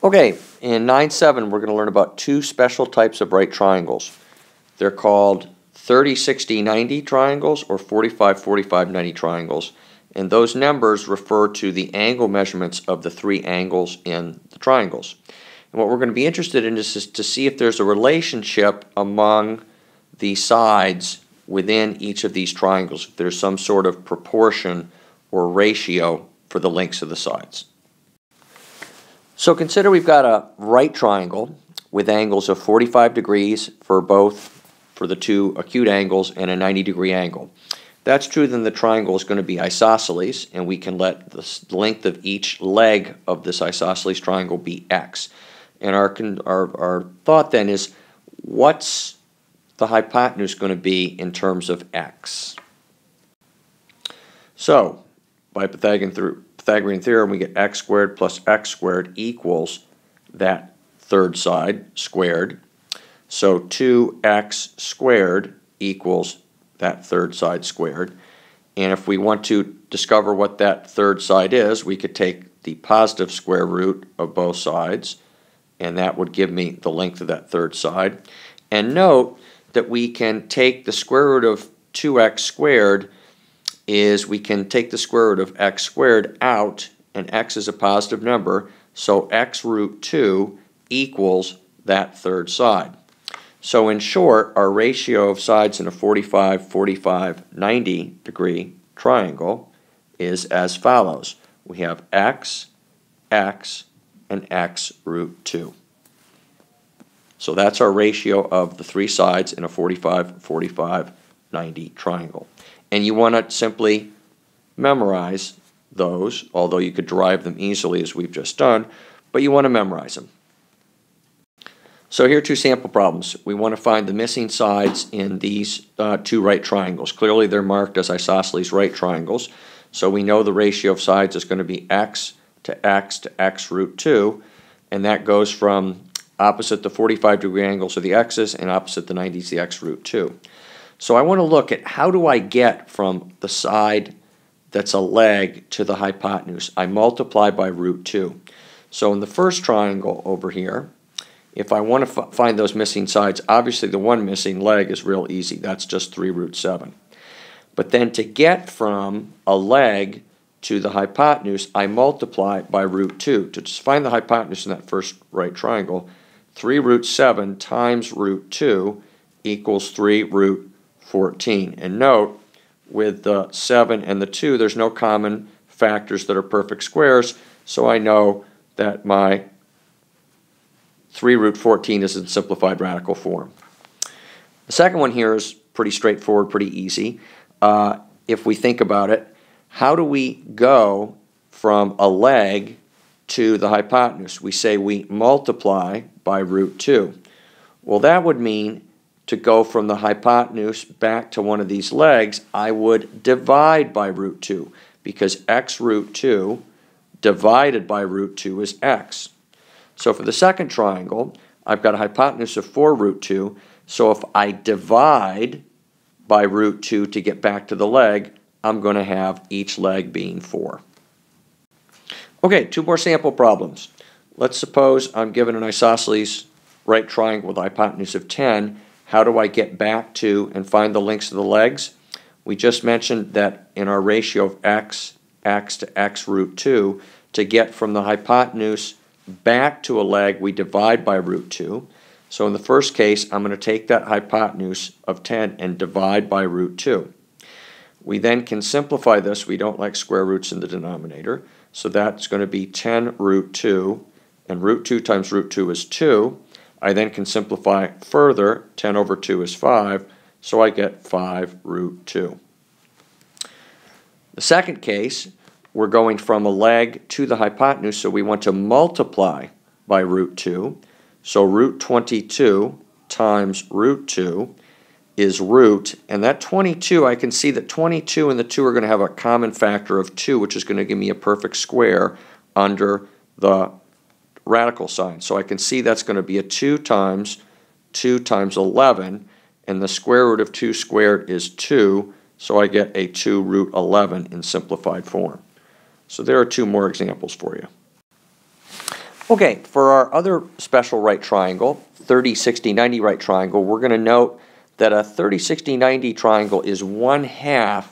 Okay, in 9-7 we're going to learn about two special types of right triangles. They're called 30-60-90 triangles or 45-45-90 triangles, and those numbers refer to the angle measurements of the three angles in the triangles. And what we're going to be interested in is to see if there's a relationship among the sides within each of these triangles, if there's some sort of proportion or ratio for the lengths of the sides. So consider we've got a right triangle with angles of 45 degrees for the two acute angles and a 90-degree angle. That's true, then the triangle is going to be isosceles, and we can let the length of each leg of this isosceles triangle be x. And our thought then is, what's the hypotenuse going to be in terms of x? So, by Pythagorean theorem, we get x squared plus x squared equals that third side squared. So 2x squared equals that third side squared. And if we want to discover what that third side is, we could take the positive square root of both sides, and that would give me the length of that third side. And note that we can take the square root of 2x squared we can take the square root of x squared out, and x is a positive number, so x root 2 equals that third side. So in short, our ratio of sides in a 45-45-90 degree triangle is as follows. We have x, x, and x root 2. So that's our ratio of the three sides in a 45-45-90 triangle. And you want to simply memorize those, although you could derive them easily as we've just done, but you want to memorize them. So here are two sample problems. We want to find the missing sides in these two right triangles. Clearly they're marked as isosceles right triangles, so we know the ratio of sides is going to be x to x root 2, and that goes from opposite the 45-degree angles of the x's and opposite the 90s the x root 2. So I want to look at how do I get from the side that's a leg to the hypotenuse. I multiply by root 2. So in the first triangle over here, if I want to find those missing sides, obviously the one missing leg is real easy. That's just 3 root 7. But then to get from a leg to the hypotenuse, I multiply by root 2. To just find the hypotenuse in that first right triangle, 3 root 7 times root 2 equals 3 root 14. And note, with the 7 and the 2, there's no common factors that are perfect squares, so I know that my 3 root 14 is in simplified radical form. The second one here is pretty straightforward, pretty easy. If we think about it, how do we go from a leg to the hypotenuse? We say we multiply by root 2. Well, that would mean to go from the hypotenuse back to one of these legs, I would divide by root 2, because x root 2 divided by root 2 is x. So for the second triangle, I've got a hypotenuse of 4 root 2, so if I divide by root 2 to get back to the leg, I'm going to have each leg being 4. Okay, two more sample problems. Let's suppose I'm given an isosceles right triangle with a hypotenuse of 10. How do I get back to and find the lengths of the legs? We just mentioned that in our ratio of x to x root 2, to get from the hypotenuse back to a leg, we divide by root 2. So in the first case, I'm going to take that hypotenuse of 10 and divide by root 2. We then can simplify this. We don't like square roots in the denominator. So that's going to be 10 root 2, and root 2 times root 2 is 2. I then can simplify further. 10 over 2 is 5, so I get 5 root 2. The second case, we're going from a leg to the hypotenuse, so we want to multiply by root 2. So root 22 times root 2 is root, and that 22, I can see that 22 and the 2 are going to have a common factor of 2, which is going to give me a perfect square under the radical sign. So I can see that's going to be a 2 times 11, and the square root of 2 squared is 2, so I get a 2 root 11 in simplified form. So there are two more examples for you. Okay, for our other special right triangle, 30, 60, 90 right triangle, we're going to note that a 30, 60, 90 triangle is 1/2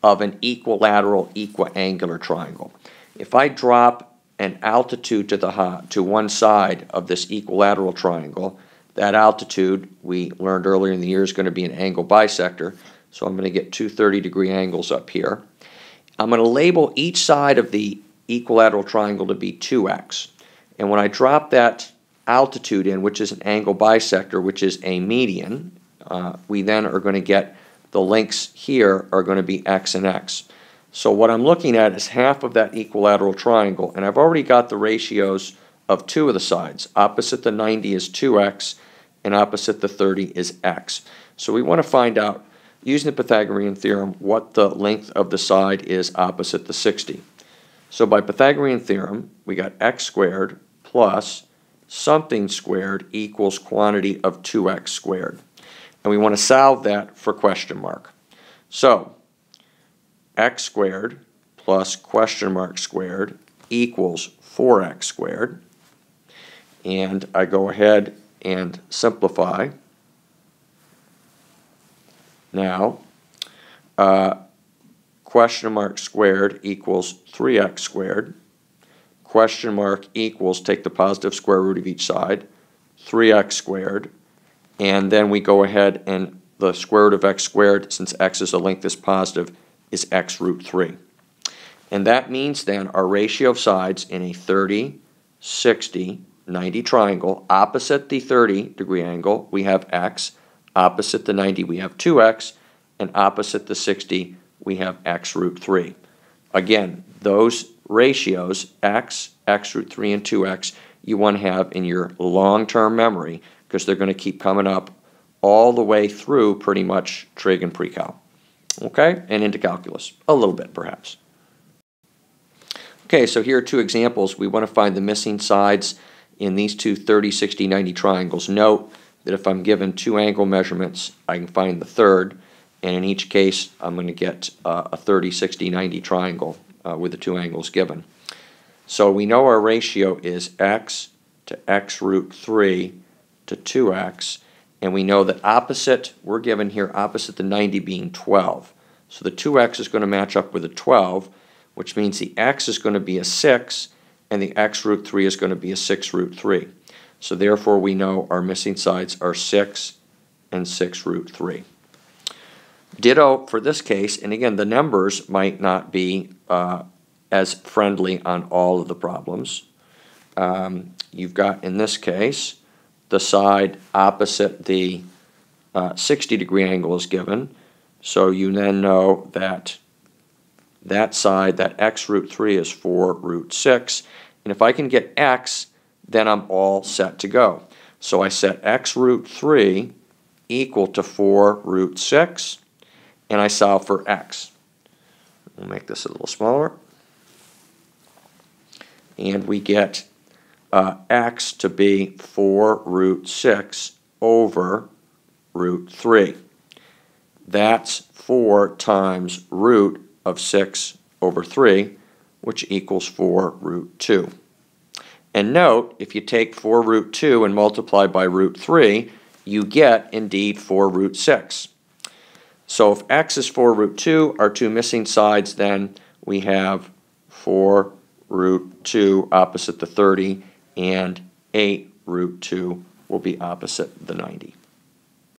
of an equilateral equiangular triangle. If I drop an altitude to one side of this equilateral triangle, that altitude we learned earlier in the year is going to be an angle bisector, so I'm going to get two 30-degree angles up here. I'm going to label each side of the equilateral triangle to be 2x. And when I drop that altitude in, which is an angle bisector, which is a median, we then are going to get the lengths here are going to be x and x. So what I'm looking at is half of that equilateral triangle, and I've already got the ratios of two of the sides. Opposite the 90 is 2x, and opposite the 30 is x. So we want to find out, using the Pythagorean theorem, what the length of the side is opposite the 60. So by Pythagorean theorem, we got x squared plus something squared equals quantity of 2x squared. And we want to solve that for question mark. So x squared plus question mark squared equals 4x squared. And I go ahead and simplify. Now, question mark squared equals 3x squared. Question mark equals, take the positive square root of each side, 3x squared. And then we go ahead and the square root of x squared, since x is a length is positive, is x root 3. And that means then our ratio of sides in a 30, 60, 90 triangle, opposite the 30-degree angle, we have x, opposite the 90, we have 2x, and opposite the 60, we have x root 3. Again, those ratios, x, x root 3, and 2x, you want to have in your long-term memory because they're going to keep coming up all the way through pretty much trig and pre-cal. Okay, and into calculus, a little bit perhaps. Okay, so here are two examples. We want to find the missing sides in these two 30, 60, 90 triangles. Note that if I'm given two angle measurements, I can find the third, and in each case I'm going to get a 30, 60, 90 triangle with the two angles given. So we know our ratio is x to x root 3 to 2x, and we know that opposite, we're given here opposite the 90 being 12. So the 2x is going to match up with a 12, which means the x is going to be a 6, and the x root 3 is going to be a 6 root 3. So therefore we know our missing sides are 6 and 6 root 3. Ditto for this case, and again the numbers might not be as friendly on all of the problems. You've got in this case the side opposite the 60-degree angle is given, so you then know that that side, that x root 3 is 4 root 6, and if I can get x, then I'm all set to go. So I set x root 3 equal to 4 root 6, and I solve for x. We'll make this a little smaller, and we get x to be 4 root 6 over root 3. That's 4 times root of 6 over 3, which equals 4 root 2. And note, if you take 4 root 2 and multiply by root 3, you get, indeed, 4 root 6. So if x is 4 root 2, our two missing sides, then we have 4 root 2 opposite the 30, and 8 root 2 will be opposite the 90.